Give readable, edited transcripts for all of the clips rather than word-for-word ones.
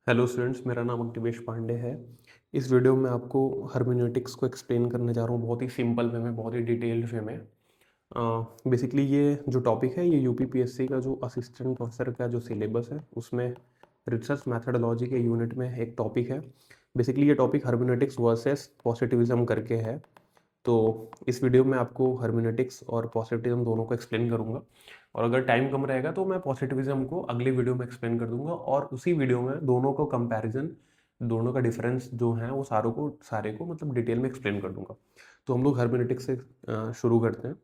Hello students, मेरा नाम अंकिवेश पांडे है। इस वीडियो में आपको हर्मेन्यूटिक्स को एक्सप्लेन करने जा रहा हूँ बहुत ही सिंपल वे में, बहुत ही डिटेल्ड वे में। बेसिकली ये जो टॉपिक है ये यूपीपीएससी का जो असिस्टेंट प्रोफेसर का जो सिलेबस है उसमें रिसर्च मैथडोलॉजी के यूनिट में एक टॉपिक है। बेसिकली ये टॉपिक हर्मेन्यूटिक्स वर्सेस पॉजिटिविज्म करके है। तो इस वीडियो में आपको हर्मेन्यूटिक्स और पॉजिटिविज्म दोनों को एक्सप्लेन करूंगा, और अगर टाइम कम रहेगा तो मैं पॉजिटिविज्म को अगली वीडियो में एक्सप्लेन कर दूंगा, और उसी वीडियो में दोनों को कंपैरिजन, दोनों का डिफरेंस जो है वो सारे को मतलब डिटेल में एक्सप्लेन कर दूंगा। तो हम लोग हर्मेन्यूटिक्स से शुरू करते हैं।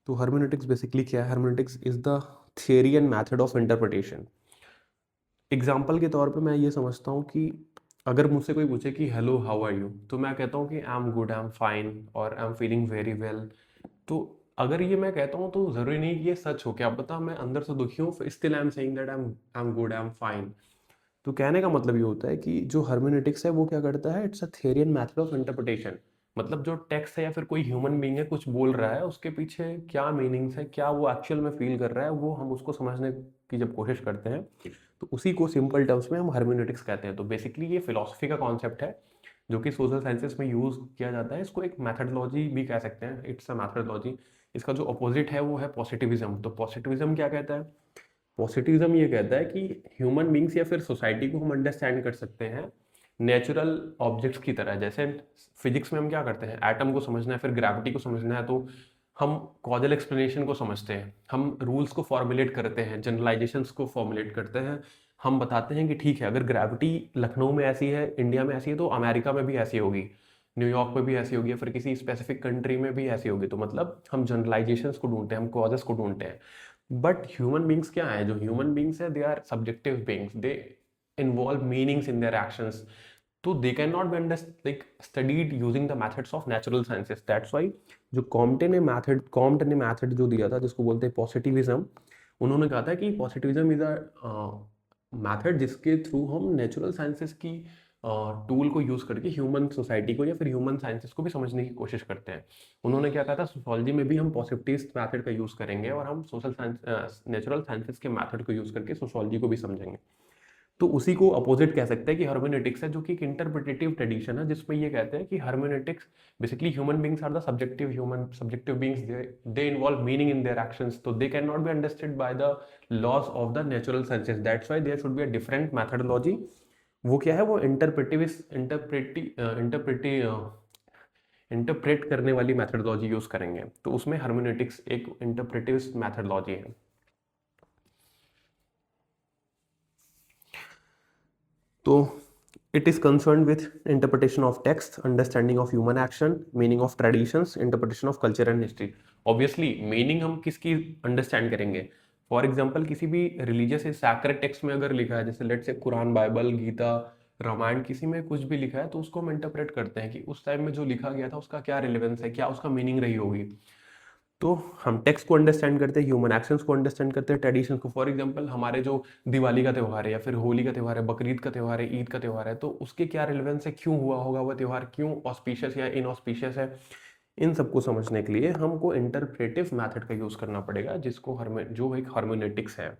तो हर्मेन्यूटिक्स बेसिकली क्या है? Hermeneutics is the theory and method of interpretation. Example के तौर पे मैं ये समझता हूँ कि अगर मुझसे कोई पूछे कि हेलो हाउ आर यू, तो मैं कहता हूँ कि I am good, I am fine, और I am feeling very well. तो अगर ये मैं कहता हूँ तो ज़रूरी नहीं कि ये सच हो। क्या पता मैं अंदर से दुखी हूँ, still I am saying that I am good, I am fine. तो कहने का मतलब ये होता है कि जो हर्मेन्यूटिक्स है वो क्या करता है, it's a theory and method of interpretation. मतलब जो टेक्स्ट है या फिर कोई ह्यूमन बीइंग है कुछ बोल रहा है, उसके पीछे क्या मीनिंग्स है, क्या वो एक्चुअल में फील कर रहा है, वो हम उसको समझने की जब कोशिश करते हैं तो उसी को सिंपल टर्म्स में हम हर्मेन्यूटिक्स कहते हैं। तो बेसिकली ये फिलॉसफी का कॉन्सेप्ट है जो कि सोशल साइंसेस में यूज किया जाता है। इसको एक मैथडोलॉजी भी कह सकते हैं, इट्स अ मैथडोलॉजी। इसका जो अपोजिट है वो है पॉजिटिविज्म। तो पॉजिटिविज्म क्या कहता है? पॉजिटिविज्म ये कहता है कि ह्यूमन बींग्स या फिर सोसाइटी को हम अंडरस्टैंड कर सकते हैं नेचुरल ऑब्जेक्ट्स की तरह। जैसे फिजिक्स में हम क्या करते हैं, एटम को समझना है, फिर ग्रेविटी को समझना है, तो हम कॉजल एक्सप्लेनेशन को समझते हैं, हम रूल्स को फॉर्मुलेट करते हैं, जनरलाइजेशंस को फॉर्मुलेट करते हैं। हम बताते हैं कि ठीक है, अगर ग्रेविटी लखनऊ में ऐसी है, इंडिया में ऐसी है, तो अमेरिका में भी ऐसी होगी, न्यूयॉर्क में भी ऐसी होगी, या फिर किसी स्पेसिफिक कंट्री में भी ऐसी होगी। तो मतलब हम जनरलाइजेशंस को ढूंढते हैं, हम कॉजेस को ढूंढते हैं। बट ह्यूमन बींग्स क्या है? जो ह्यूमन बींग्स है, they are subjective beings, they involve meanings in their actions. तो they can not be like studied using the methods of natural sciences. That's why जो कॉम्टे ने मैथड जो दिया था, जिसको बोलते हैं पॉजिटिविज्म, उन्होंने कहा था कि पॉजिटिविज्म इज अ मैथड जिसके थ्रू हम नेचुरल साइंसेस की टूल को यूज करके ह्यूमन सोसाइटी को या फिर ह्यूमन साइंसेस को भी समझने की कोशिश करते हैं। उन्होंने क्या कहा था, सोशोलॉजी में भी हम पॉजिटिविस्ट मैथड का यूज करेंगे, और हम सोशल साइंस नेचुरल साइंसेस के मैथड को यूज करके सोशोलॉजी को भी समझेंगे। तो उसी को अपोजिट कह सकते हैं कि हर्मेन्यूटिक्स है, जो कि एक इंटरप्रिटेटिव ट्रेडिशन है, जिसमें ये कहते हैं कि hermeneutics basically human beings are the subjective beings, they involve meaning in their actions, तो they can not be understood by the laws of the natural sciences. That's why there should be a different methodology. वो क्या है? वो interpret करने वाली methodology use करेंगे। तो उसमें हर्मेन्यूटिक्स एक इंटरप्रेटिव मैथडोलॉजी है। तो it is concerned with interpretation of text, understanding of human action, meaning of traditions, interpretation of culture and history. Obviously meaning हम किसकी अंडरस्टैंड करेंगे? फॉर एग्जाम्पल किसी भी रिलीजियस सैक्रेड टेक्स्ट में अगर लिखा है, जैसे लेट से कुरान, बाइबल, गीता, रामायण, किसी में कुछ भी लिखा है, तो उसको हम इंटरप्रेट करते हैं कि उस टाइम में जो लिखा गया था उसका क्या रिलेवेंस है, क्या उसका मीनिंग रही होगी। तो हम टेक्स्ट को अंडरस्टैंड करते हैं, ह्यूमन एक्शंस को अंडरस्टैंड करते हैं, ट्रेडिशंस को। फॉर एग्जांपल हमारे जो दिवाली का त्यौहार है, या फिर होली का त्यौहार है, बकरीद का त्यौहार है, ईद का त्यौहार है, तो उसके क्या रिलेवेंस है, क्यों हुआ होगा वह त्यौहार, क्यों ऑस्पिशियस या इनऑस्पिशियस है। इन सबको समझने के लिए हमको इंटरप्रेटिव मैथड का यूज करना पड़ेगा, जो एक हार्मोनेटिक्स है।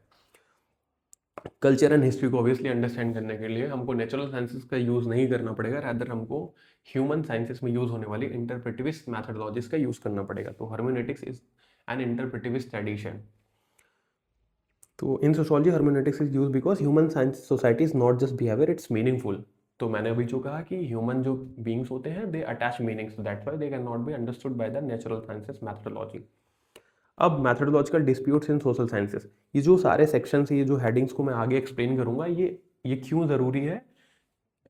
कल्चर एंड हिस्ट्री को ऑब्वियसली अंडरस्टैंड करने के लिए हमको नेचुरल साइंसेस का यूज नहीं करना पड़ेगा, रादर हमको ह्यूमन साइंसेस में यूज होने वाली इंटरप्रेटिविस्ट मैथडोलॉजीज का यूज करना पड़ेगा। तो hermeneutics is an interpretivist tradition. तो in sociology hermeneutics is use because human science society is not just behaviour, it's meaningful. तो मैंने अभी जो कहा कि ह्यूमन जो बींग्स होते हैं, दे attach meanings, that's why they can not be understood by the natural sciences methodology. अब मैथडोलॉजिकल डिस्प्यूट्स इन सोशल साइंसेस, ये जो सारे सेक्शंस, ये जो हेडिंग्स को मैं आगे एक्सप्लेन करूंगा, ये क्यों ज़रूरी है?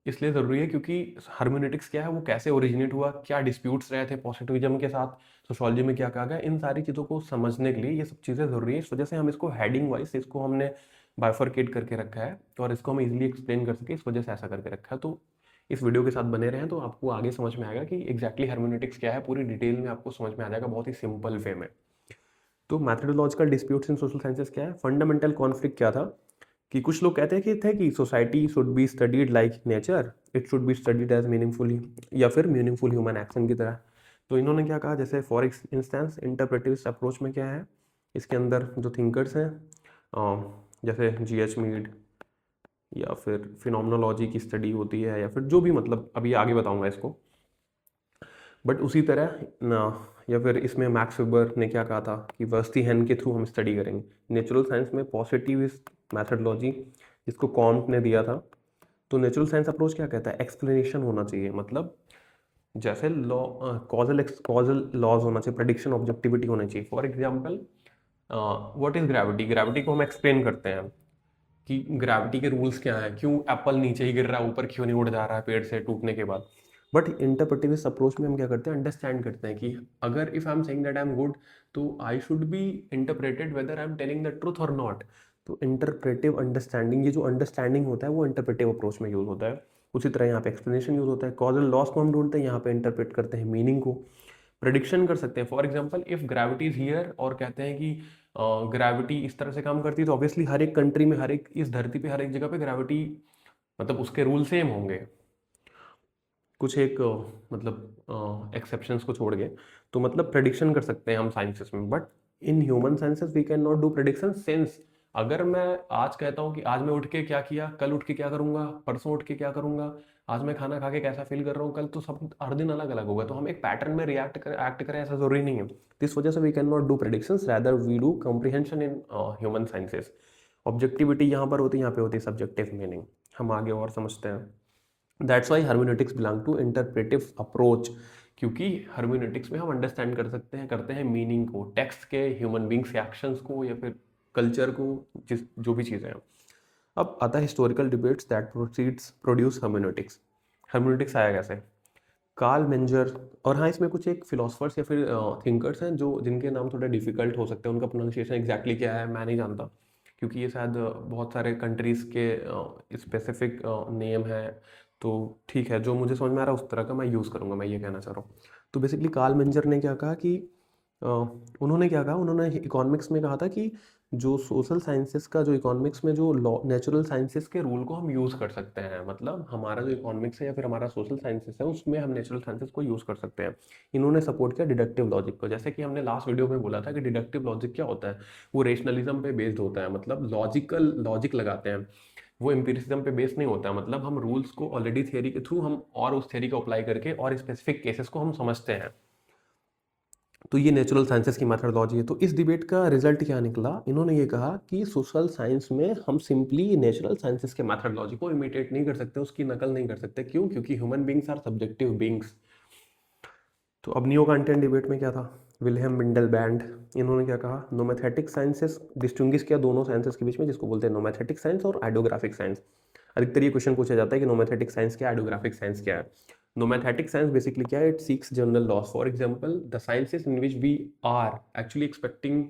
इसलिए ज़रूरी है क्योंकि हर्मेनेटिक्स क्या है, वो कैसे ओरिजिनेट हुआ, क्या डिस्प्यूट्स रहे थे पॉजिटिविज्म के साथ, सोशोलॉजी में क्या कहा गया, इन सारी चीज़ों को समझने के लिए ये सब चीज़ें ज़रूरी है। इस वजह से हम इसको हेडिंग वाइज इसको हमने बाइफरकेट करके रखा है, और इसको हम इजीली एक्सप्लेन कर सके, इस वजह से ऐसा करके रखा है। तो इस वीडियो के साथ बने रहें तो आपको आगे समझ में आएगा कि एग्जैक्टली हर्मेनेटिक्स क्या है, पूरी डिटेल में आपको समझ में आ जाएगा बहुत ही सिंपल वे में। तो मैथडोलॉजिकल डिस्प्यूट्स इन सोशल साइंसेस क्या है? फंडामेंटल कॉन्फ्लिक्ट क्या था कि कुछ लोग कहते हैं कि society should be studied like nature, it should be studied as meaningfully, या फिर मीनिंगफुल ह्यूमन एक्शन की तरह। तो इन्होंने क्या कहा, जैसे फॉर इंस्टेंस इंटरप्रेटिविस्ट अप्रोच में क्या है, इसके अंदर जो थिंकर्स हैं, जैसे जी एच मीड, या फिर फिनोमिनोलॉजी की स्टडी होती है, या फिर जो भी, मतलब अभी आगे बताऊंगा इसको। बट उसी तरह ना, या फिर इसमें मैक्स वेबर ने क्या कहा था कि वर्स्टीहेन के थ्रू हम स्टडी करेंगे। नेचुरल साइंस में पॉजिटिविस्ट मैथडोलॉजी जिसको कॉम्ट ने दिया था। तो नेचुरल साइंस अप्रोच क्या कहता है, एक्सप्लेनेशन होना चाहिए, मतलब जैसे लॉ, कॉजल लॉज होना चाहिए, प्रेडिक्शन ऑब्जेक्टिविटी होना चाहिए। For example what is gravity, gravity को हम एक्सप्लेन करते हैं कि ग्रेविटी के रूल्स क्या हैं, क्यों एप्पल नीचे ही गिर रहा है, ऊपर क्यों नहीं उड़ जा रहा है पेड़ से टूटने के बाद। बट इंटरप्रेटिव अप्रोच में हम क्या करते हैं, अंडरस्टैंड करते हैं कि अगर if I am saying that I am good, तो I should be interpreted whether I am telling the truth और नॉट। तो इंटरप्रेटिव अंडरस्टैंडिंग, ये जो अंडरस्टैंडिंग होता है वो इंटरप्रेटिव अप्रोच में यूज होता है। उसी तरह यहाँ पे एक्सप्लेनेशन यूज होता है। कॉजल लॉस को हम ढूंढते हैं, यहाँ पे इंटरप्रेट करते हैं मीनिंग को। प्रिडिक्शन कर सकते हैं, for example if gravity is here, और कहते हैं कि ग्रेविटी इस तरह से काम करती है, तो ऑब्वियसली हर एक कंट्री में, हर एक इस धरती पे हर एक जगह पे ग्रेविटी, मतलब उसके रूल सेम होंगे, कुछ एक मतलब एक्सेप्शंस को छोड़ के। तो मतलब प्रेडिक्शन कर सकते हैं हम साइंसेस में। But in human sciences we can not do prediction, since अगर मैं आज कहता हूँ कि आज मैं उठ के क्या किया, कल उठ के क्या करूंगा, परसों उठ के क्या करूंगा, आज मैं खाना खा के कैसा फील कर रहा हूँ, कल तो सब हर दिन अलग अलग होगा। तो हम एक पैटर्न में एक्ट करें ऐसा जरूरी नहीं है। तो इस वजह से we can not do predictions, rather we do comprehension in human sciences. Objectivity यहाँ पर होती है, यहाँ पे होती है सब्जेक्टिव मीनिंग। हम आगे और समझते हैं। That's why hermeneutics belong to interpretive approach, क्योंकि हर्मेनेटिक्स में हम अंडरस्टैंड कर सकते हैं, करते हैं मीनिंग को, टेक्स्ट के, ह्यूमन बींग्स के एक्शंस को, या फिर कल्चर को, जिस जो भी चीज़ें हैं। अब आता है historical debates that produce hermeneutics. Hermeneutics आया कैसे, कार्ल मेंजर, और हाँ इसमें कुछ एक फिलोसफर्स या फिर थिंकर्स हैं जो जिनके नाम थोड़े डिफिकल्ट हो सकते हैं, उनका प्रोनाउंसिएशन एग्जैक्टली क्या है मैं नहीं जानता, क्योंकि ये शायद बहुत सारे कंट्रीज़ के स्पेसिफिक नेम है। तो ठीक है, जो मुझे समझ में आ रहा है उस तरह का मैं यूज़ करूँगा, मैं ये कहना चाह रहा हूँ। तो बेसिकली कार्ल मेंजर ने क्या कहा कि उन्होंने क्या कहा, उन्होंने इकोनॉमिक्स में कहा था कि जो सोशल साइंसेस का, जो इकोनॉमिक्स में जो लॉ, नेचुरल साइंसेस के रूल को हम यूज़ कर सकते हैं, मतलब हमारा जो इकोनॉमिक्स है या फिर हमारा सोशल साइंसेस है उसमें हम नेचुरल साइंसेस को यूज़ कर सकते हैं। इन्होंने सपोर्ट किया डिडक्टिव लॉजिक को। जैसे कि हमने लास्ट वीडियो में बोला था कि डिडक्टिव लॉजिक क्या होता है, वो रेशनलिज्म पे बेस्ड होता है, मतलब लॉजिक लगाते हैं, वो एम्पिरिसिज्म पे बेस्ड नहीं होता है। मतलब हम रूल्स को ऑलरेडी थियरी के थ्रू हम और उस थियरी को अप्लाई करके और स्पेसिफिक केसेस को हम समझते हैं। तो ये नेचुरल साइंसेस की मैथडोलॉजी है। तो इस डिबेट का रिजल्ट क्या निकला, इन्होंने ये कहा कि सोशल साइंस में हम सिंपली नेचुरल साइंसेस के मैथडोलॉजी को इमिटेट नहीं कर सकते, उसकी नकल नहीं कर सकते। क्यों? क्योंकि human beings are subjective beings. तो अब नियो कांटियन डिबेट में क्या था, विल्हेम मिंडलबैंड, इन्होंने क्या कहा, नोमैथेटिक साइंसेस डिस्टिंग्विश किया दोनों साइंसेस के बीच में, जिसको बोलते हैं नोमैथेटिक साइंस और आइडियोग्राफिक साइंस। अधिकतर ये क्वेश्चन पूछा जाता है कि नोमैथेटिक साइंस क्या है, आइडियोग्राफिक साइंस क्या है। नोमैथेटिक साइंस बेसिकली क्या है, it seeks general laws. For example the sciences in which we are actually expecting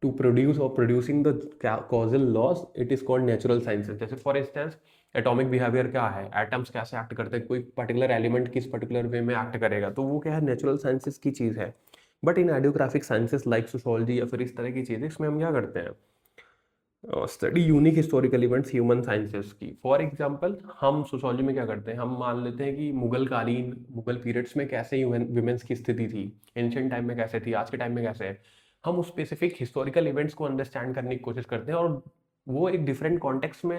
to produce और producing the causal laws, it is called natural sciences. जैसे फॉर इंस्टेंस एटॉमिक बिहेवियर क्या है, atoms कैसे act करते हैं, कोई particular element किस particular way में एक्ट करेगा, तो वो क्या है, नेचुरल साइंसेस की चीज़ है। But in ideographic sciences like sociology या फिर इस तरह की चीज़ें, इसमें हम क्या करते हैं, study unique historical events human sciences की। फॉर एग्जांपल हम सोशोलॉजी में क्या करते हैं, हम मान लेते हैं कि मुगल पीरियड्स में कैसे वुमेन्स की स्थिति थी, एंशियंट टाइम में कैसे थी, आज के टाइम में कैसे है। हम उस स्पेसिफिक हिस्टोरिकल इवेंट्स को अंडरस्टैंड करने की कोशिश करते हैं, और वो एक डिफरेंट कॉन्टेक्स्ट में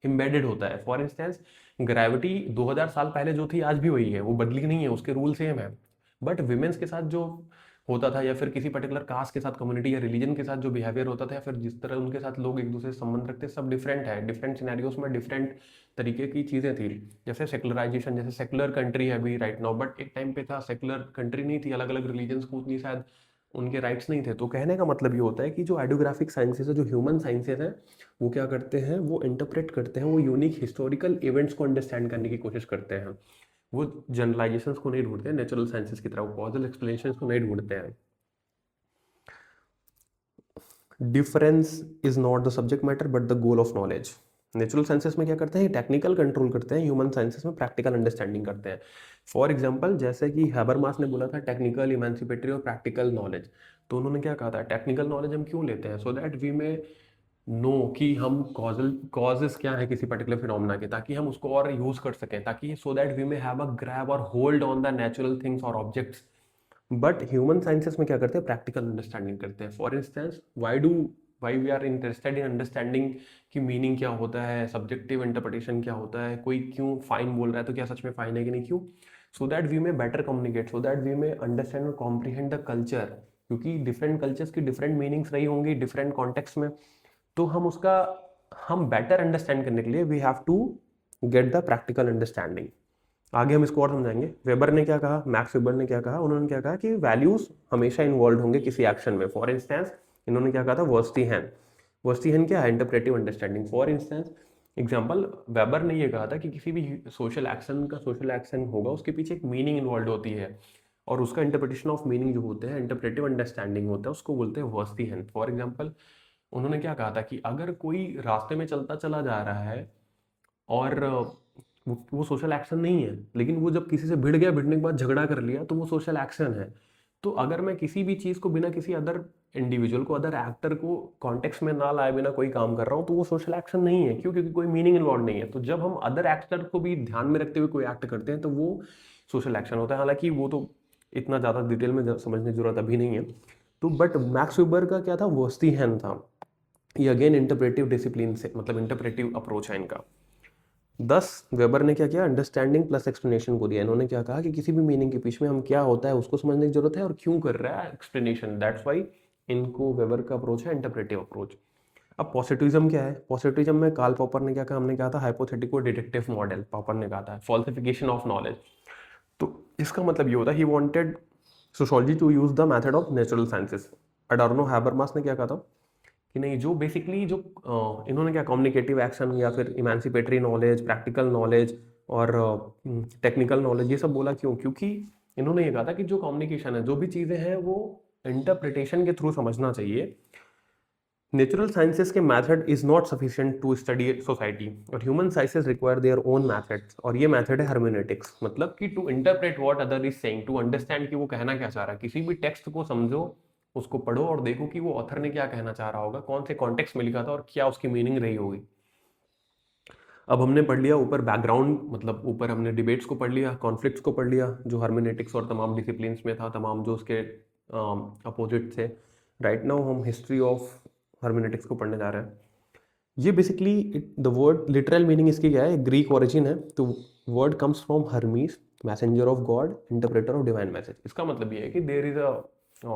एम्बेडेड होता है। फॉर इंस्टेंस ग्रेविटी 2000 साल पहले जो थी आज भी वही है, वो बदली नहीं है, उसके रूल सेम है। बट विमेंस के साथ जो होता था, या फिर किसी पर्टिकुलर कास्ट के साथ, कम्युनिटी या रिलीजन के साथ जो बिहेवियर होता था, या फिर जिस तरह उनके साथ लोग एक दूसरे से संबंध रखते, सब डिफरेंट है। डिफरेंट सिनेरियोस में डिफरेंट तरीके की चीज़ें थी। जैसे सेकुलराइजेशन, जैसे सेकुलर कंट्री है अभी राइट नाउ, बट एक टाइम पे था सेकुलर कंट्री नहीं थी, अलग अलग रिलीजन्स को उतनी शायद उनके राइट्स नहीं थे। तो कहने का मतलब ये होता है कि जो आइडियोग्राफिक साइंसेस है, जो ह्यूमन साइंसेस हैं, वो क्या करते हैं, वो इंटरप्रेट करते हैं, वो यूनिक हिस्टोरिकल इवेंट्स को अंडरस्टैंड करने की कोशिश करते हैं। वो जनरलाइजेशंस को नहीं ढूंढते हैं नेचुरल साइंसेस की तरह, वो कॉजल एक्सप्लेनेशंस को नहीं ढूंढते हैं। Difference is not the subject matter but the goal of knowledge. Natural sciences में क्या करते हैं, टेक्निकल कंट्रोल करते हैं, ह्यूमन साइंसेस में प्रैक्टिकल अंडरस्टैंडिंग करते हैं। फॉर एग्जांपल जैसे कि हैबरमास ने बोला था टेक्निकल, इमेंसिपेटरी और प्रैक्टिकल नॉलेज। तो उन्होंने क्या कहा था, टेक्निकल नॉलेज हम क्यों लेते हैं, सो दैट वी में नो कि हम कॉजेस क्या है किसी पर्टिकुलर फिनोमेना के, ताकि हम उसको और यूज कर सकें, ताकि so that we may have a grab और hold on the natural things और ऑब्जेक्ट्स। बट ह्यूमन साइंसेस में क्या करते हैं, प्रैक्टिकल अंडरस्टैंडिंग करते हैं। For instance why do why we are interested in understanding कि मीनिंग क्या होता है, सब्जेक्टिव इंटरप्रिटेशन क्या होता है, कोई क्यों फाइन बोल रहा है तो क्या सच में फाइन है कि नहीं, क्यों, so that we may better communicate, so that we may understand और कॉम्प्रीहेंड द कल्चर, क्योंकि डिफरेंट कल्चर्स की डिफरेंट मीनिंग्स रही होंगी डिफरेंट कॉन्टेक्स्ट में, तो हम बेटर अंडरस्टैंड करने के लिए we have to get the practical understanding. आगे हम इसको और समझाएंगे। वेबर ने क्या कहा, मैक्स वेबर ने क्या कहा, उन्होंने क्या कहा कि वैल्यूज हमेशा इन्वॉल्व होंगे किसी एक्शन में। फॉर इंस्टेंस इन्होंने क्या कहा था, वर्स्टीहैन क्या है, interpretive understanding. For instance example, weber ने ये कहा था कि किसी भी सोशल एक्शन होगा उसके पीछे एक मीनिंग इन्वॉल्व होती है, और उसका इंटरप्रिटेशन ऑफ मीनिंग जो होते हैं, इंटरप्रेटिव अंडरस्टैंडिंग होता है, उसको बोलते हैं वर्स्टीहैन। फॉर एग्जाम्पल उन्होंने क्या कहा था कि अगर कोई रास्ते में चलता चला जा रहा है और वो सोशल एक्शन नहीं है, लेकिन वो जब किसी से भिड़ गया, भिड़ने के बाद झगड़ा कर लिया, तो वो सोशल एक्शन है। तो अगर मैं किसी भी चीज़ को बिना किसी अदर इंडिविजुअल को, अदर एक्टर को कॉन्टेक्स्ट में ना लाए बिना कोई काम कर रहा हूँ, तो वो सोशल एक्शन नहीं है। क्यों? क्योंकि कोई मीनिंग इन्वॉल्व नहीं है। तो जब हम अदर एक्टर को भी ध्यान में रखते हुए कोई एक्ट करते हैं तो वो सोशल एक्शन होता है। हालांकि वो तो इतना ज़्यादा डिटेल में समझने की जरूरत अभी नहीं है। तो बट मैक्स वेबर का क्या था, वर्स्टीहैन था। ये अगेन इंटरप्रेटिव डिसिप्लिन से, मतलब इंटरप्रेटिव अप्रोच है इनका। 10 वेबर ने क्या किया, अंडरस्टैंडिंग प्लस एक्सप्लेनेशन को दिया। इन्होंने क्या कहा कि किसी भी मीनिंग के पीछे में हम क्या होता है उसको समझने की जरूरत है और क्यों कर रहा है, एक्सप्लेनेशन। दैट्स वाई इनको वेबर का अप्रोच है इंटरप्रेटिव अप्रोच। अब पॉजिटिविज्म क्या है? पॉजिटिविज्म में कार्ल पॉपर ने क्या कहा, हमने कहा था हाइपोथेटिको डिडक्टिव मॉडल, पॉपर ने कहा था फॉल्सिफिकेशन ऑफ नॉलेज। तो इसका मतलब ये होता है, he wanted sociology to use the method of natural sciences. Adorno Habermas ने क्या कहा था कि नहीं, जो बेसिकली जो इन्होंने क्या, कम्युनिकेटिव एक्शन या फिर इमेंसिपेटरी नॉलेज, प्रैक्टिकल नॉलेज और टेक्निकल नॉलेज, ये सब बोला क्यों? क्योंकि इन्होंने ये कहा था कि जो कम्युनिकेशन है, जो भी चीज़ें हैं वो इंटरप्रिटेशन के थ्रू समझना चाहिए। नेचुरल साइंसेस के method is not sufficient to study society, और human sciences require their own methods, और ये मेथड है हर्मेनेटिक्स। मतलब कि to interpret what other is saying, to understand कि वो कहना क्या चाह रहा है। किसी भी टेक्स्ट को समझो, उसको पढ़ो और देखो कि वो ऑथर ने क्या कहना चाह रहा होगा, कौन से कॉन्टेक्स्ट में लिखा था और क्या उसकी मीनिंग रही होगी। अब हमने पढ़ लिया ऊपर बैकग्राउंड, मतलब ऊपर हमने डिबेट्स को पढ़ लिया, कॉन्फ्लिक्ट्स को पढ़ लिया जो हर्मेनेटिक्स और तमाम डिसिप्लिन में था, तमाम जो उसके अपोजिट थे। राइट नाउ हम हिस्ट्री ऑफ हर्मेनेटिक्स को पढ़ने जा रहे हैं। ये basically the word literal meaning इसकी क्या है, ग्रीक ओरिजिन है। तो word comes from Hermes, messenger of God, interpreter of divine message. इसका मतलब ये है कि there is a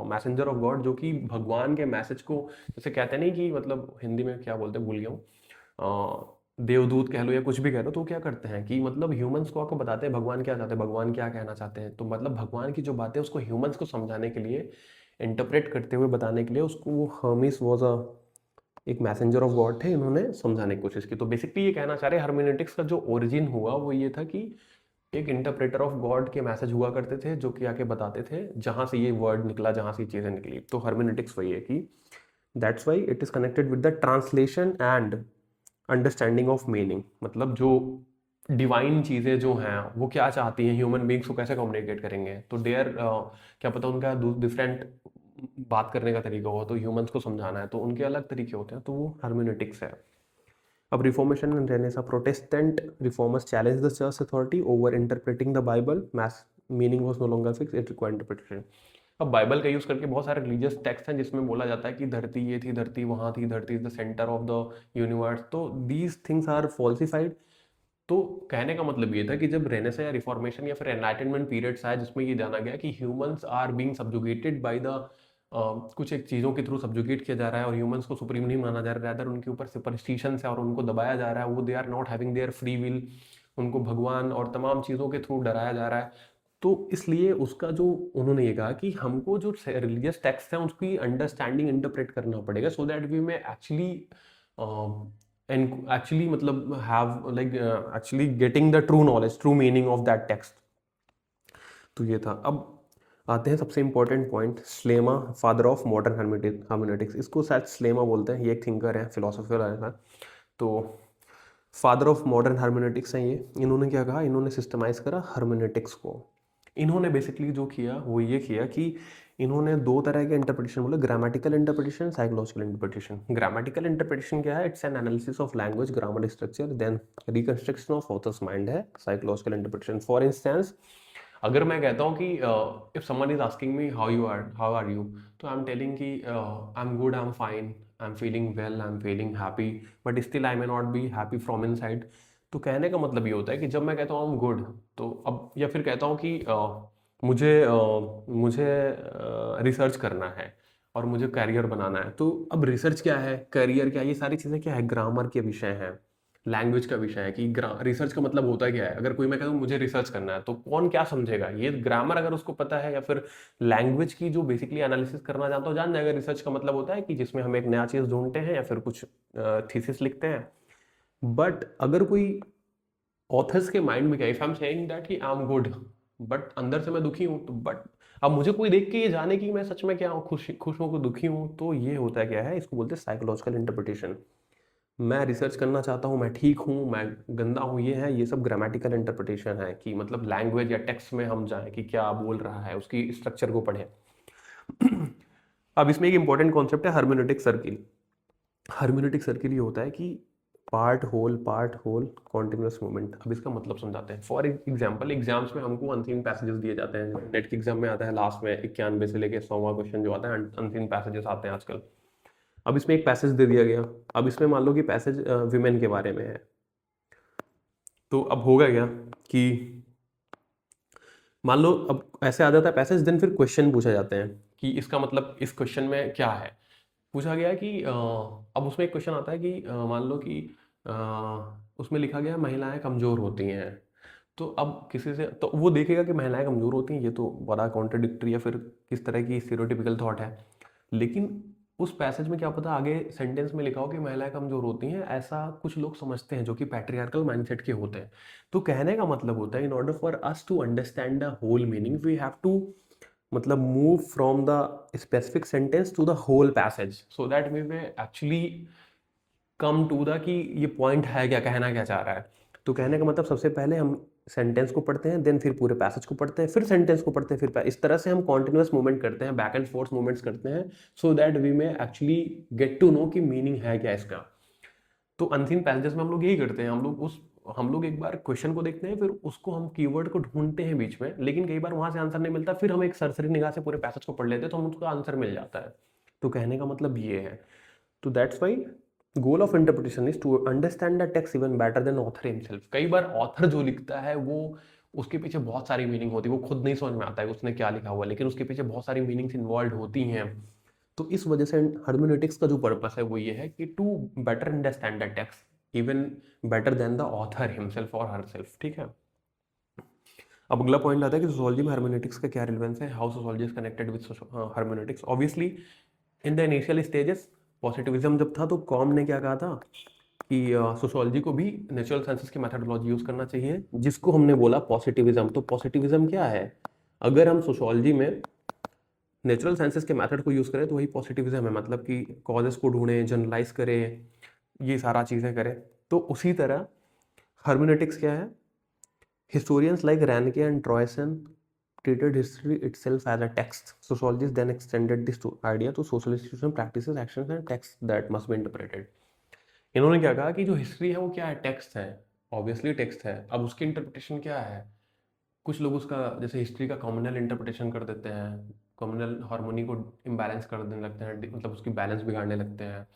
messenger of God, जो कि भगवान के मैसेज को, जैसे कहते नहीं कि, मतलब हिंदी में क्या बोलते हैं भूल गया हूँ, देवदूत कह लो या कुछ भी कह लो, तो क्या करते हैं कि मतलब ह्यूमंस को आपको बताते हैं भगवान क्या चाहते हैं, भगवान क्या कहना चाहते हैं। तो मतलब भगवान की जो बातें उसको ह्यूमंस को समझाने के लिए, इंटरप्रेट करते हुए बताने के लिए, उसको वो हर्मिस वॉज अ एक मैसेंजर ऑफ गॉड थे, इन्होंने समझाने की कोशिश की। तो बेसिकली ये कहना चाह रहे हैं हर्मेनेटिक्स का जो ओरिजिन हुआ वो ये था कि एक इंटरप्रेटर ऑफ गॉड के मैसेज हुआ करते थे, जो कि आके बताते थे जहां से ये वर्ड निकला, जहां से ये चीजें निकली। तो हर्मेनेटिक्स वही है कि that's why it is connected with the translation and understanding of meaning. मतलब जो डिवाइन चीज़ें जो हैं वो क्या चाहती हैं, ह्यूमन बींग्स को कैसे कम्युनिकेट करेंगे। तो डेयर क्या पता उनका डिफरेंट बात करने का तरीका हो, तो ह्यूमंस को समझाना है तो उनके अलग तरीके होते हैं, तो वो हर्मेनेटिक्स है। अब Reformation and Renaissance, Protestant reformers challenge the church authority over interpreting the Bible, मैस meaning was no longer fix, it required interpretation. अब बाइबल का यूज करके बहुत सारे रिलीजियस टेक्स्ट हैं जिसमें बोला जाता है कि धरती ये थी, धरती वहां थी, धरती is the centre of the universe. तो दीज थिंग्स आर फॉल्सिफाइड। तो कहने का मतलब ये था कि जब रेनेसा या रिफॉर्मेशन या फिर एनलाइटनमेंट पीरियड्स आए, जिसमें ये जाना गया कि humans are being subjugated by the कुछ एक चीज़ों के थ्रू सब्जुगेट किया जा रहा है और ह्यूमंस को सुप्रीम नहीं माना जा रहा है, रैदर उनके ऊपर सुपरस्टिशंस है और उनको दबाया जा रहा है, वो they are not having their free will, उनको भगवान और तमाम चीज़ों के थ्रू डराया जा रहा है। तो इसलिए उसका जो उन्होंने ये कहा कि हमको जो रिलीजियस टेक्स्ट हैं उसकी अंडरस्टैंडिंग इंटरप्रेट करना पड़ेगा, सो दैट वी में एक्चुअली एक्चुअली मतलब have like actually getting the true knowledge, true meaning of that text. तो ये था। अब आते हैं सबसे important point, Schleiermacher father of modern hermeneutics. इसको शायद स्लेमा बोलते हैं, ये एक थिंकर है, फिलोसोफर है। तो फादर ऑफ मॉडर्न हर्मेनेटिक्स हैं ये। इन्होंने क्या कहा, इन्होंने सिस्टमाइज करा हर्मेनेटिक्स को। इन्होंने बेसिकली जो किया वो ये किया कि इन्होंने दो तरह के इंटरप्रिटेशन बोले, grammatical interpretation, psychological interpretation. Grammatical interpretation क्या है, it's an analysis of language, grammar structure, then reconstruction of author's mind है साइकोलॉजिकल इंटरप्रिटेशन। फॉर इंस्टेंस अगर मैं कहता हूँ कि if someone is asking me how are you, तो आई एम टेलिंग कि I am good, I am fine, I am feeling well, I am feeling happy, but still I may not be happy from inside. तो कहने का मतलब ये होता है कि जब मैं कहता हूँ आई एम गुड, तो अब या फिर कहता हूँ कि मुझे रिसर्च करना है और मुझे करियर बनाना है, तो अब रिसर्च क्या है, करियर क्या है, ये सारी चीज़ें क्या है, ग्रामर के विषय हैं, लैंग्वेज का विषय है कि रिसर्च का मतलब होता क्या है। अगर कोई मैं कहता हूँ मुझे रिसर्च करना है, तो कौन क्या समझेगा, ये ग्रामर अगर उसको पता है या फिर लैंग्वेज की जो बेसिकली एनालिसिस करना चाहता हो जान जाएगा। रिसर्च का मतलब होता है कि जिसमें हम एक नया चीज़ ढूंढते हैं या फिर कुछ थीसिस लिखते हैं। बट अगर कोई ऑथर्स के माइंड में क्या, if I am saying that कि आई एम गुड बट अंदर से मैं दुखी हूँ, तो बट अब मुझे कोई देख के ये जाने कि मैं सच में क्या हूँ, खुश खुश हूँ, दुखी हूँ, तो ये होता है क्या है, इसको बोलते हैं साइकोलॉजिकल इंटरप्रिटेशन। मैं रिसर्च करना चाहता हूँ, मैं ठीक हूँ, मैं गंदा हूँ, ये है, ये सब ग्रामेटिकल इंटरप्रिटेशन है कि मतलब लैंग्वेज या टेक्स्ट में हम जाएं कि क्या बोल रहा है, उसकी स्ट्रक्चर को पढ़ें। अब इसमें एक इंपॉर्टेंट कॉन्सेप्ट है हर्मेनेटिक सर्किल। हर्मेनेटिक सर्किल ये होता है कि पार्ट होल कॉन्टिन्यूस मूवमेंट। अब इसका मतलब समझाते हैं। फॉर एग्जाम्पल, एग्जाम्स में हमको अनसीन पैसेजेस दिए जाते हैं। नेट के एग्जाम में आता है लास्ट में 91 से लेके 100वां क्वेश्चन जो आता है, अनसीन पैसेजेस आते हैं आजकल। अब इसमें एक पैसेज दे दिया गया। अब इसमें मान लो कि पैसेज विमेन के बारे में है, तो अब होगा क्या कि मान लो अब ऐसे आ जाता है पैसेज, देन फिर क्वेश्चन पूछे जाते हैं कि इसका मतलब इस क्वेश्चन में क्या है। पूछा गया कि अब उसमें एक क्वेश्चन आता है कि मान लो कि उसमें लिखा गया महिलाएं कमज़ोर होती हैं। तो अब किसी से तो वो देखेगा कि महिलाएं कमज़ोर होती हैं, ये तो बड़ा कॉन्ट्रडिक्टरी या फिर किस तरह की स्टीरियोटिपिकल थॉट है। लेकिन उस पैसेज में क्या पता आगे सेंटेंस में लिखा हो कि महिलाएं कमज़ोर होती हैं, ऐसा कुछ लोग समझते हैं जो कि पैट्रियार्कल माइंडसेट के होते हैं। तो कहने का मतलब होता है in order for us to understand the whole meaning we have to मतलब move from the specific sentence to the whole passage, so that we may actually come to the कि ये पॉइंट है क्या, कहना क्या चाह रहा है। तो कहने का मतलब सबसे पहले हम सेंटेंस को पढ़ते हैं, देन फिर पूरे पैसेज को पढ़ते हैं, फिर सेंटेंस को पढ़ते हैं, फिर इस तरह से हम कॉन्टिन्यूस मूवमेंट करते हैं, बैक एंड फोर्थ मूवमेंट्स करते हैं, so that we may actually get to know कि मीनिंग है क्या इसका। तो अनसीन पैसेजेस में हम लोग यही करते हैं, हम लोग एक बार क्वेश्चन को देखते हैं, फिर उसको हम कीवर्ड को ढूंढते हैं बीच में, लेकिन कई बार वहां से आंसर नहीं मिलता, फिर हम एक सरसरी निगाह से पूरे पैसेज को पढ़ लेते हैं, तो हम उसका आंसर मिल जाता है। तो कहने का मतलब ये है। तो that's why goal of interpretation is to understand the text even better than author himself. कई बार ऑथर जो लिखता है वो उसके पीछे बहुत सारी मीनिंग होती है, वो खुद नहीं समझ में आता है उसने क्या लिखा हुआ है, लेकिन उसके पीछे बहुत सारी मीनिंग्स इन्वॉल्व होती हैं। तो इस वजह से हर्मेनेटिक्स का जो पर्पस है वो ये है कि to better understand the text even better than the author himself और हरसेल्फ। ठीक है। अब अगला पॉइंट आता है कि सोशियोलॉजी में हर्मेनेटिक्स का क्या रिलेवेंस है, how sociology is connected with hermeneutics. Obviously in the initial stages positivism जब था, तो कॉम ने क्या कहा था कि सोशियोलॉजी को भी नेचुरल साइंसेस की मेथडोलॉजी यूज करना चाहिए, जिसको हमने बोला पॉजिटिविज्म। तो पॉजिटिविज्म क्या है, अगर हम सोशियोलॉजी में नेचुरल साइंसेस के मेथड को यूज करें तो वही पॉजिटिविज्म है, मतलब कि कॉजेस को ढूंढें, जनरलाइज करें, ये सारा चीजें करें। तो उसी तरह हर्मेनेटिक्स क्या है, historians like Ranke and Troyson treated history itself as a text. Sociologists then extended this idea to social institutions, practices, actions and texts that must be interpreted. इन्होंने क्या कहा कि जो हिस्ट्री है वो क्या है, टेक्स्ट है, ऑब्वियसली टेक्स्ट है। अब उसकी इंटरप्रिटेशन क्या है, कुछ लोग उसका जैसे हिस्ट्री का कम्युनल इंटरप्रिटेशन कर देते हैं, कम्युनल हार्मोनी को इम्बैलेंस कर देने लगते हैं, मतलब उसकी बैलेंस बिगाड़ने लगते हैं,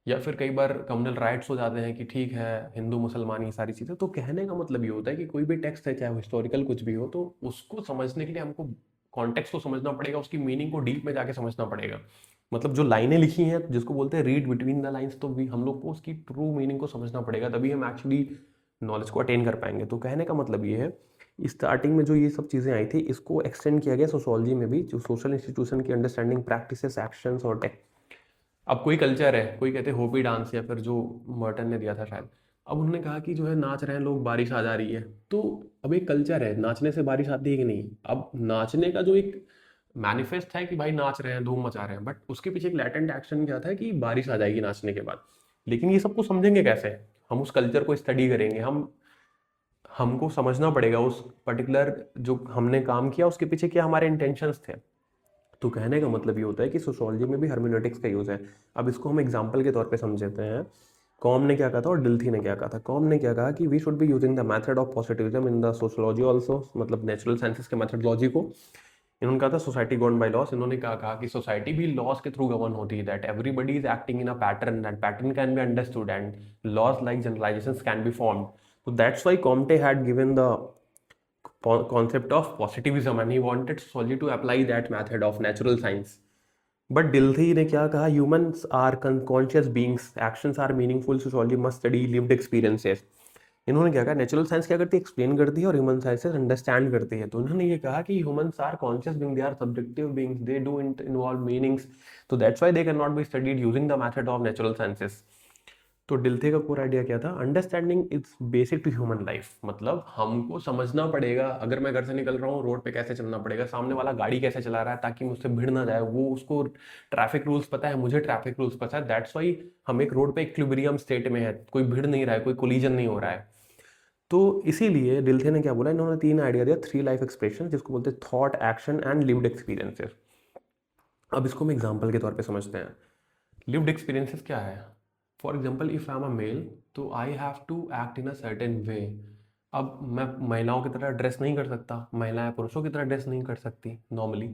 या फिर कई बार कम्युनल राइट्स हो जाते हैं कि ठीक है हिंदू मुसलमान ये सारी चीज़ें। तो कहने का मतलब ये होता है कि कोई भी टेक्स्ट है, चाहे वो हिस्टोरिकल कुछ भी हो, तो उसको समझने के लिए हमको कॉन्टेक्स्ट को समझना पड़ेगा, उसकी मीनिंग को डीप में जाके समझना पड़ेगा। मतलब जो लाइनें लिखी हैं जिसको बोलते हैं रीड बिटवीन द लाइन्स, तो भी हम लोग को उसकी ट्रू मीनिंग को समझना पड़ेगा, तभी हम एक्चुअली नॉलेज को अटेन कर पाएंगे। तो कहने का मतलब ये है, स्टार्टिंग में जो ये सब चीज़ें आई थी इसको एक्सटेंड किया गया सोशोलॉजी में भी, जो सोशल इंस्टीट्यूशन की अंडरस्टैंडिंग, प्रैक्टिसेस, एक्शंस और टेक। अब कोई कल्चर है, कोई कहते हैं होपी डांस, या फिर जो मर्टन ने दिया था शायद, अब उन्होंने कहा कि जो है नाच रहे हैं लोग, बारिश आ जा रही है। तो अब एक कल्चर है, नाचने से बारिश आती है कि नहीं। अब नाचने का जो एक मैनिफेस्ट है कि भाई नाच रहे हैं, धूम मचा रहे हैं, बट उसके पीछे एक लैटेंट एक्शन क्या था कि बारिश आ जाएगी नाचने के बाद। लेकिन ये सबको समझेंगे कैसे, हम उस कल्चर को स्टडी करेंगे, हमको समझना पड़ेगा उस पर्टिकुलर जो हमने काम किया उसके पीछे क्या हमारे इंटेंशंस थे। तो कहने का मतलब ये होता है कि सोशियोलॉजी में भी हर्मेनेटिक्स का यूज़ है। अब इसको हम एग्जांपल के तौर पे समझते हैं। कॉम ने क्या कहा था और डिल्थी ने क्या कहा था। कॉम ने क्या कहा कि we should be using the method of positivism in the sociology also, मतलब नेचुरल साइंसेस के मेथडोलॉजी को इन्होंने कहा था सोसाइटी गवर्न बाय लॉस। इन्होंने कहा कि सोसाइटी भी लॉस के थ्रू गवर्न होती है, that everybody is acting in a pattern, that pattern can be understood and loss like generalisations can be formed. So that's why Comte had given the concept of positivism and he wanted solely to apply that method of natural science. But Dilthey ने क्या कहा, humans are conscious beings, actions are meaningful, sociology must study lived experiences. इन्होंने क्या कहा, natural science क्या करती है, explain करती है, और ह्यूमन साइंसेस अंडरस्टैंड करती है। तो उन्होंने ये कहा कि humans are conscious being, they are subjective beings, they do involve meanings, तो that's why they can not be studied using the method of natural sciences. तो डिल्थे का कोर आइडिया क्या था, understanding is basic to human life, मतलब हमको समझना पड़ेगा, अगर मैं घर से निकल रहा हूँ रोड पे कैसे चलना पड़ेगा, सामने वाला गाड़ी कैसे चला रहा है ताकि मुझसे भिड़ ना जाए, वो उसको ट्रैफिक रूल्स पता है, मुझे ट्रैफिक रूल्स पता है, दैट्स वाई हम एक रोड पे इक्विलिब्रियम स्टेट में है, कोई भिड़ नहीं रहा है, कोई कोलिजन नहीं हो रहा है। तो इसीलिए डिल्थे ने क्या बोला, इन्होंने 3 आइडिया दिया, 3 लाइफ एक्सप्रेशन, जिसको बोलते हैं thought, action and lived experiences. अब इसको हम एग्जाम्पल के तौर पे समझते हैं। लिव्ड एक्सपीरियंसेस क्या है, for example if I am a male, तो I have to act in a certain way. अब मैं महिलाओं की तरह ड्रेस नहीं कर सकता, महिलाएं पुरुषों की तरह ड्रेस नहीं कर सकती नॉर्मली।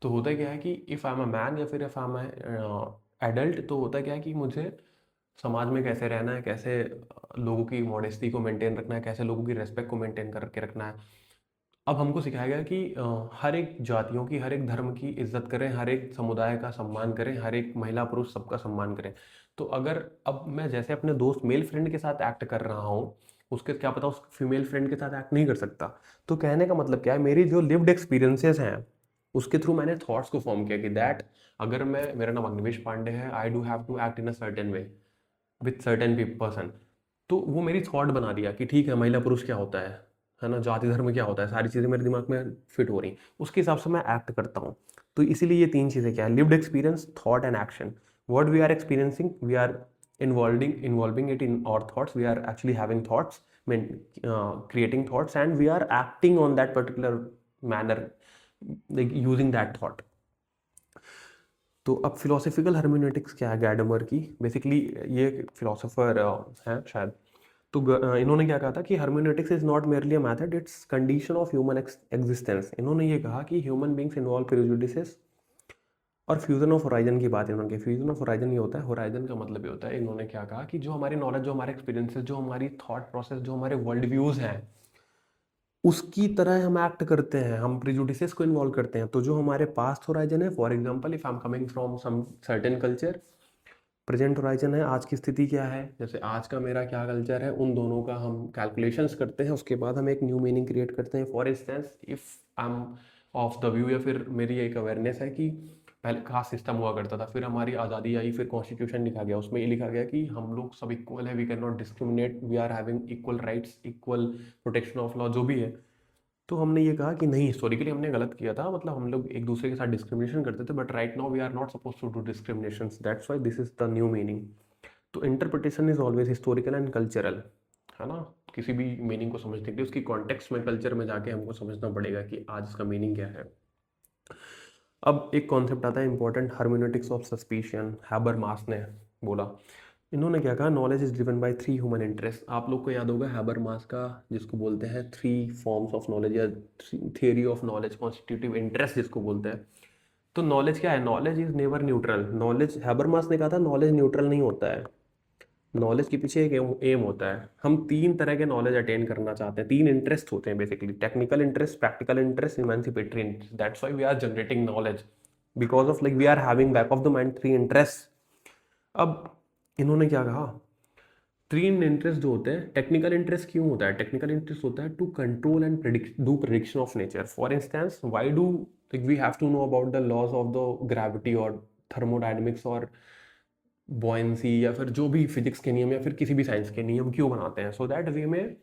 तो होता क्या है कि if I am a man या फिर इफ आई एम एडल्ट, तो होता क्या है कि मुझे समाज में कैसे रहना है, कैसे लोगों की मॉडेस्टी को मेंटेन रखना है, कैसे लोगों की रेस्पेक्ट को मेंटेन करके रखना है। अब हमको सिखाया गया कि हर एक जातियों की, हर एक धर्म की इज्जत करें, हर एक समुदाय का सम्मान करें, हर एक महिला पुरुष सबका सम्मान करें। तो अगर अब मैं जैसे अपने दोस्त मेल फ्रेंड के साथ एक्ट कर रहा हूँ, उसके क्या पता उस फीमेल फ्रेंड के साथ एक्ट नहीं कर सकता। तो कहने का मतलब क्या है, मेरी जो लिव्ड एक्सपीरियंसेस हैं उसके थ्रू मैंने थॉट्स को फॉर्म किया कि दैट अगर मैं, मेरा नाम अग्निवेश पांडे है, I do have to act in a certain way with certain person. तो वो मेरी थॉट बना दिया कि ठीक है, महिला पुरुष क्या होता है ना, जाति धर्म क्या होता है, सारी चीज़ें मेरे दिमाग में फिट हो रही, उसके हिसाब से मैं एक्ट करता हूँ। तो इसीलिए ये 3 चीज़ें क्या है, lived experience, thought and action. What we are experiencing, we are involving it in our thoughts, we are actually having thoughts, creating thoughts, and we are acting on that particular manner, like using that thought. तो अब philosophical hermeneutics क्या है गैडमर की, basically ये philosopher हैं शायद। तो इन्होंने क्या कहा था कि hermeneutics is not merely a method, it's condition of human existence. इन्होंने ये कहा कि ह्यूमन बींग्स इन्वॉल्व प्रेजुडिसेस और फ्यूजन ऑफ होराइजन की बात इन्होंने की। फ्यूजन ऑफ होराइजन ये होता है, होराइजन का मतलब ये होता है, इन्होंने क्या कहा कि जो हमारी नॉलेज, जो हमारे एक्सपीरियंसेस, जो हमारी थॉट प्रोसेस, जो हमारे वर्ल्ड व्यूज हैं, उसकी तरह हम एक्ट करते हैं, हम प्रिजुडिसेस को इन्वॉल्व करते हैं। तो जो हमारे पास्ट होराइजन है, for example if I am coming from some certain culture, present horizon है, आज की स्थिति क्या है, जैसे आज का मेरा क्या कल्चर है, उन दोनों का हम कैलकुलेशंस करते हैं, उसके बाद हम एक न्यू मीनिंग क्रिएट करते हैं। For instance if I M of the view, या फिर मेरी एक अवेयरनेस है कि पहले कास्ट सिस्टम हुआ करता था, फिर हमारी आज़ादी आई, फिर कॉन्स्टिट्यूशन लिखा गया, उसमें ये लिखा गया कि हम लोग सब इक्वल है, we can not discriminate, we are having equal rights, equal protection of law, जो भी है। तो हमने ये कहा कि नहीं, हिस्टोरिकली हमने गलत किया था, मतलब हम लोग एक दूसरे के साथ डिस्क्रिमिनेशन करते थे, but right now we are not suppose to do discrimination, that's why this is the new meaning. तो interpretation is always historical and cultural, है ना। किसी भी मीनिंग को समझने के लिए उसकी कॉन्टेक्स्ट में, कल्चर में जाके हमको समझना पड़ेगा कि आज इसका मीनिंग क्या है। अब एक कॉन्सेप्ट आता है important, hermeneutics of suspicion, Habermas ने बोला। इन्होंने क्या कहा, knowledge is driven by 3 human interest. आप लोग को याद होगा हैबरमास का, जिसको बोलते हैं 3 फॉर्म्स ऑफ नॉलेज या theory of knowledge, constitutive interest जिसको बोलते हैं। तो नॉलेज क्या है, knowledge is never neutral. Knowledge, Habermas ने कहा था नॉलेज न्यूट्रल नहीं होता है, नॉलेज के पीछे एक एम होता है। हम 3 तरह के नॉलेज अटेन करना चाहते हैं, 3 इंटरेस्ट होते हैं basically, technical interest, practical interest, emancipatory interest. That's why we are generating knowledge, because of like we are having back of the mind 3 interest. अब इन्होंने क्या कहा, 3 इंटरेस्ट जो होते हैं, टेक्निकल इंटरेस्ट क्यों होता है, टेक्निकल इंटरेस्ट होता है to control and do prediction of nature. For instance why do like we have to know about the laws of the gravity और थर्मोडायनेमिक्स और बॉयंसी, या फिर जो भी फिजिक्स के नियम या फिर किसी भी साइंस के नियम क्यों बनाते हैं, सो दैट वे में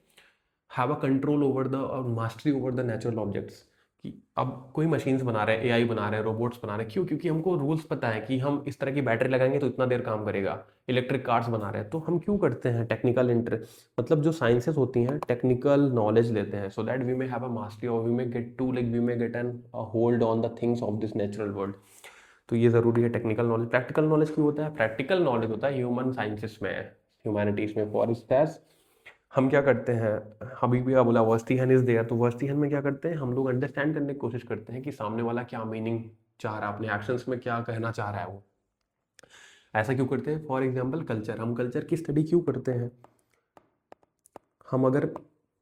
have a control over the mastery over the natural objects. कि अब कोई मशीन्स बना रहे हैं, एआई बना रहे हैं, रोबोट्स बना रहे हैं, क्यों, क्योंकि हमको रूल्स पता है कि हम इस तरह की बैटरी लगाएंगे तो इतना देर काम करेगा। इलेक्ट्रिक कार्स बना रहे हैं, तो हम क्यों करते हैं, टेक्निकल इंटरेस्ट, मतलब जो साइंसेस होती हैं टेक्निकल नॉलेज लेते हैं, so that we may have a mastery और we may get to like we may get an hold on the things of this natural world. तो ये ज़रूरी है टेक्निकल नॉलेज। प्रैक्टिकल नॉलेज क्यों होता है, प्रैक्टिकल नॉलेज होता है ह्यूमन साइंसेस में, ह्यूमैनिटीज़ में। फॉर इंस्टेंस हम क्या करते हैं, अभी भी बोला वर्स्टिहन इज देयर, तो वर्स्टिहन में क्या करते हैं, हम लोग अंडरस्टैंड करने की कोशिश करते हैं कि सामने वाला क्या मीनिंग चाह रहा है, अपने एक्शंस में क्या कहना चाह रहा है वो। ऐसा क्यों करते हैं? फॉर एग्जाम्पल कल्चर, हम कल्चर की स्टडी क्यों करते हैं? हम अगर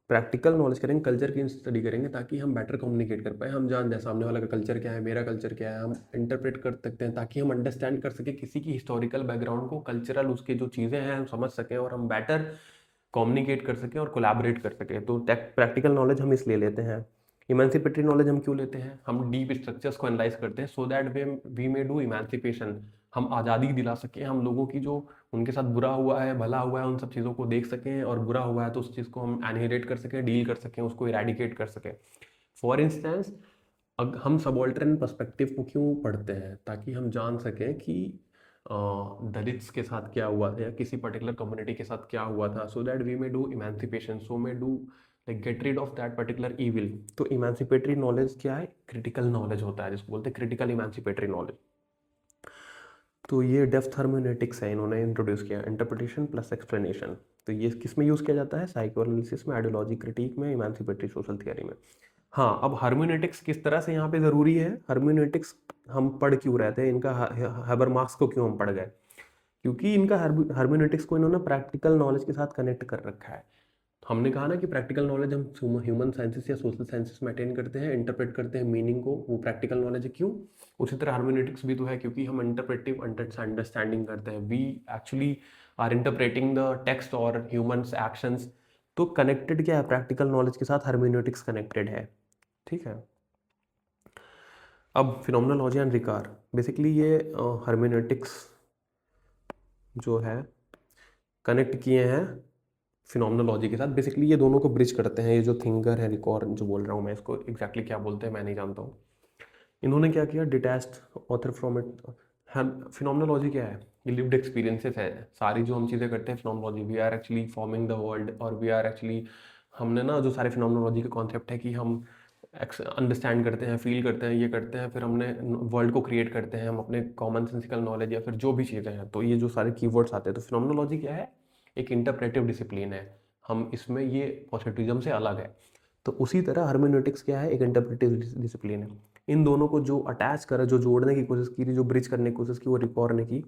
प्रैक्टिकल नॉलेज करेंगे, कल्चर की स्टडी करेंगे, ताकि हम बेटर कम्युनिकेट कर पाए, हम जान जाए सामने वाला का कल्चर क्या है, मेरा कल्चर क्या है, हम इंटरप्रेट कर सकते हैं, ताकि हम अंडरस्टैंड कर सके किसी की हिस्टोरिकल बैकग्राउंड को, कल्चरल उसके जो चीज़ें हैं हम समझ सकें, और हम बेटर कम्युनिकेट कर सकें और कोलैबोरेट कर सकें। तो प्रैक्टिकल नॉलेज हम इसलिए लेते हैं। इमेंसिपेटरी नॉलेज हम क्यों लेते हैं? हम डीप स्ट्रक्चर्स को एनालाइज करते हैं, so that we may do emancipation, हम आज़ादी दिला सकें, हम लोगों की जो उनके साथ बुरा हुआ है, भला हुआ है, उन सब चीज़ों को देख सकें, और बुरा हुआ है तो उस चीज़ को हम एनिहिलेट कर सकें, डील कर सकें, उसको इरेडिकेट कर सकें। फॉर इंस्टेंस, हम सबॉल्टर्न पर्सपेक्टिव को क्यों पढ़ते हैं? ताकि हम जान सकें कि दलित्स के साथ क्या हुआ था, या किसी पर्टिकुलर कम्युनिटी के साथ क्या हुआ था, so that we may do emancipation, so may do like get rid of that particular evil. तो इमेंसिपेटरी नॉलेज क्या है? क्रिटिकल नॉलेज होता है, जिसको बोलते हैं क्रिटिकल इमेंसिपेटरी नॉलेज। तो ये डेप्थ हर्मेनेटिक्स है, इन्होंने इंट्रोड्यूस किया, इंटरप्रिटेशन प्लस एक्सप्लेनेशन। तो ये किस में यूज़ किया जाता है? साइकोएनालिसिस में, आइडियोलॉजी क्रिटिक में, इमेंसिपेटरी सोशल थियरी में। हाँ, अब हर्मेनेटिक्स किस तरह से यहाँ पे ज़रूरी है? हर्मेनेटिक्स हम पढ़ क्यों रहे थे, इनका हैबरमार्क्स को क्यों हम पढ़ गए? क्योंकि इनका हर्मेनेटिक्स को इन्होंने प्रैक्टिकल नॉलेज के साथ कनेक्ट कर रखा है। हमने कहा ना कि प्रैक्टिकल नॉलेज हम ह्यूमन साइंसेस या सोशल साइंसेस में अटेन करते हैं, इंटरप्रेट करते हैं मीनिंग को, वो प्रैक्टिकल नॉलेज है। क्यों? उसी तरह हर्मेनेटिक्स भी तो है, क्योंकि हम इंटरप्रेटिव अंडरस्टैंडिंग करते हैं, we actually are interpreting the text और ह्यूमंस एक्शंस। तो कनेक्टेड क्या है? प्रैक्टिकल नॉलेज के साथ हर्मेनेटिक्स कनेक्टेड है। ठीक है। अब फिनोमेनोलॉजी एंड रिकार, बेसिकली ये हर्मेनेटिक्स जो है कनेक्ट किए हैं फिनोमेनोलॉजी के साथ। बेसिकली ये दोनों को ब्रिज करते हैं। ये जो थिंकर है, रिकॉर जो बोल रहा हूँ मैं, इसको एग्जैक्टली क्या बोलते हैं मैं नहीं जानता हूँ। इन्होंने क्या किया, detached author from it. Phenomenology क्या है? ये लिव्ड एक्सपीरियंसेस है। सारी जो हम चीज़ें करते हैं phenomenology, we are actually forming the world, और वी आर एक्चुअली, हमने ना जो सारे फिनोमेनोलॉजी के कॉन्सेप्ट है कि हम अंडरस्टैंड करते हैं, फील करते हैं, ये करते हैं, फिर हमने वर्ल्ड को क्रिएट करते हैं हम अपने कॉमन सेंसिकल नॉलेज या फिर जो भी चीज़ें हैं। तो ये जो सारे कीवर्ड्स आते हैं, तो फिनोमेनोलॉजी क्या है? एक इंटरप्रेटिव डिसिप्लिन है। हम इसमें, ये पॉजिटिविज्म से अलग है। तो उसी तरह हर्मेनेटिक्स क्या है? एक इंटरप्रेटिव डिसिप्लिन है। इन दोनों को जो अटैच करा, जो जोड़ने की कोशिश की थी, जो ब्रिज करने की कोशिश की, वो रिकॉर ने की।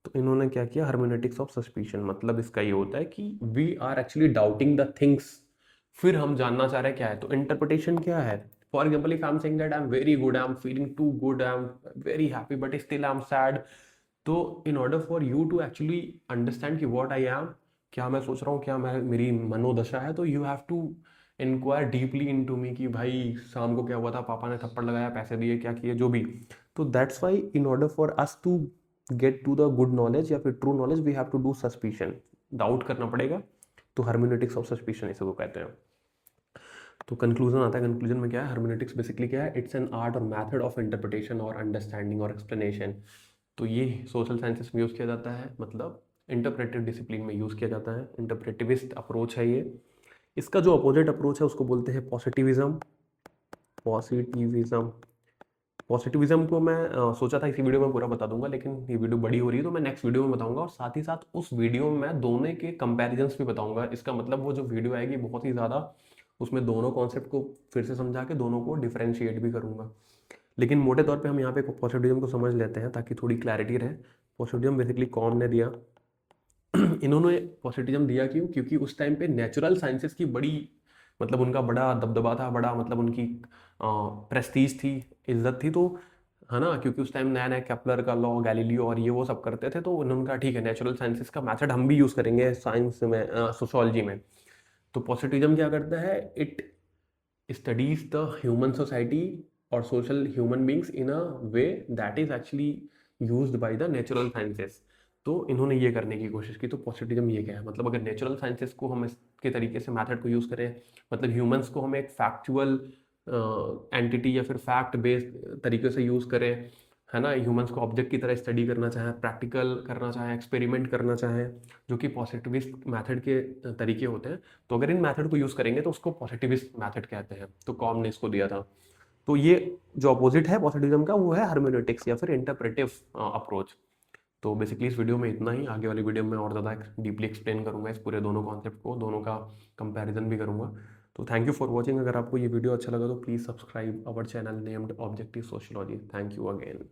तो इन्होंने क्या किया? Hermeneutics of suspicion. मतलब इसका ये होता है कि we are actually doubting the things, फिर हम जानना चाह रहे हैं क्या है। तो इंटरप्रिटेशन क्या है? For example, if I am saying that I am very good, I am feeling too good, I am very happy, but still I am sad. तो in order for you to actually understand कि what I am, क्या मैं सोच रहा हूँ, क्या मैं, मेरी मनोदशा है, तो you have to inquire deeply into me कि भाई शाम को क्या हुआ था, पापा ने थप्पड़ लगाया, पैसे दिए, क्या किए, जो भी। तो that's why in order for us to get to the good knowledge या फिर true knowledge, we have to do suspicion, doubt करना पड़ेगा। तो हर्मेनेटिक्स ऑफ सस्पिशन इसे वो कहते हैं। तो कंक्लूजन आता है। कंक्लूजन में क्या है? हर्मेनेटिक्स बेसिकली क्या है? इट्स एन आर्ट और मैथड ऑफ इंटरप्रिटेशन और अंडरस्टैंडिंग और एक्सप्लेनेशन। तो ये सोशल साइंसेस में यूज़ किया जाता है, मतलब इंटरप्रेटिव डिसिप्लिन में यूज़ किया जाता है। इंटरप्रेटिविस्ट अप्रोच है ये। इसका जो अपोजिट अप्रोच है उसको बोलते हैं पॉजिटिविज्म। पॉजिटिविज्म, पॉजिटिविज्म को मैं सोचा था इसी वीडियो में पूरा बता दूंगा, लेकिन ये वीडियो बड़ी हो रही है तो मैं नेक्स्ट वीडियो में बताऊंगा, और साथ ही साथ उस वीडियो में मैं दोनों के कंपैरिजंस भी बताऊंगा। इसका मतलब वो जो वीडियो आएगी बहुत ही ज़्यादा, उसमें दोनों कॉन्सेप्ट को फिर से समझा के दोनों को डिफरेंशिएट भी करूंगा। लेकिन मोटे तौर पे हम यहाँ पे पॉजिटिविज्म को समझ लेते हैं ताकि थोड़ी क्लैरिटी रहे। पॉजिटिविज्म बेसिकली कौन ने दिया? इन्होंने पॉजिटिविज्म दिया क्यों? क्योंकि उस टाइम पे नेचुरल साइंसेस की बड़ी, मतलब उनका बड़ा दबदबा था, बड़ा मतलब उनकी प्रेस्टीज थी, इज्जत थी। तो है ना, क्योंकि उस टाइम नया नया केपलर का लॉ, गैलीलियो और ये वो सब करते थे, तो उन्होंने कहा ठीक है, नेचुरल साइंसेस का मेथड हम भी यूज़ करेंगे साइंस में, सोशोलॉजी में। तो पॉजिटिविज्म क्या करता है? It studies the human society और social human beings in a way that is actually used by the natural sciences. तो इन्होंने ये करने की कोशिश की। तो पॉजिटिविज्म ये क्या है? मतलब अगर नेचुरल साइंसेस को हम इसके तरीके से मेथड को यूज़ करें, मतलब ह्यूमंस को हम एक फैक्चुअल एंटिटी या फिर फैक्ट बेस्ड तरीके से यूज़ करें, है ना, ह्यूमंस को ऑब्जेक्ट की तरह स्टडी करना चाहें, प्रैक्टिकल करना चाहें, एक्सपेरिमेंट करना चाहें, जो कि पॉजिटिविस्ट मेथड के तरीके होते हैं। तो अगर इन मेथड को यूज़ करेंगे तो उसको पॉजिटिविस्ट मेथड कहते हैं। तो कॉम ने इसको दिया था। तो ये जो अपोजिट है पॉजिटिविज्म का, वो है हर्मेनेटिक्स या फिर इंटरप्रेटिव अप्रोच। तो बेसिकली इस वीडियो में इतना ही। आगे वाली वीडियो में और ज़्यादा डीपली एक्सप्लेन करूँगा इस पूरे दोनों कॉन्सेप्ट को, दोनों का कंपैरिजन भी करूँगा। तो थैंक यू फॉर वॉचिंग। अगर आपको ये वीडियो अच्छा लगा तो please subscribe our channel named objective sociology. Thank you again.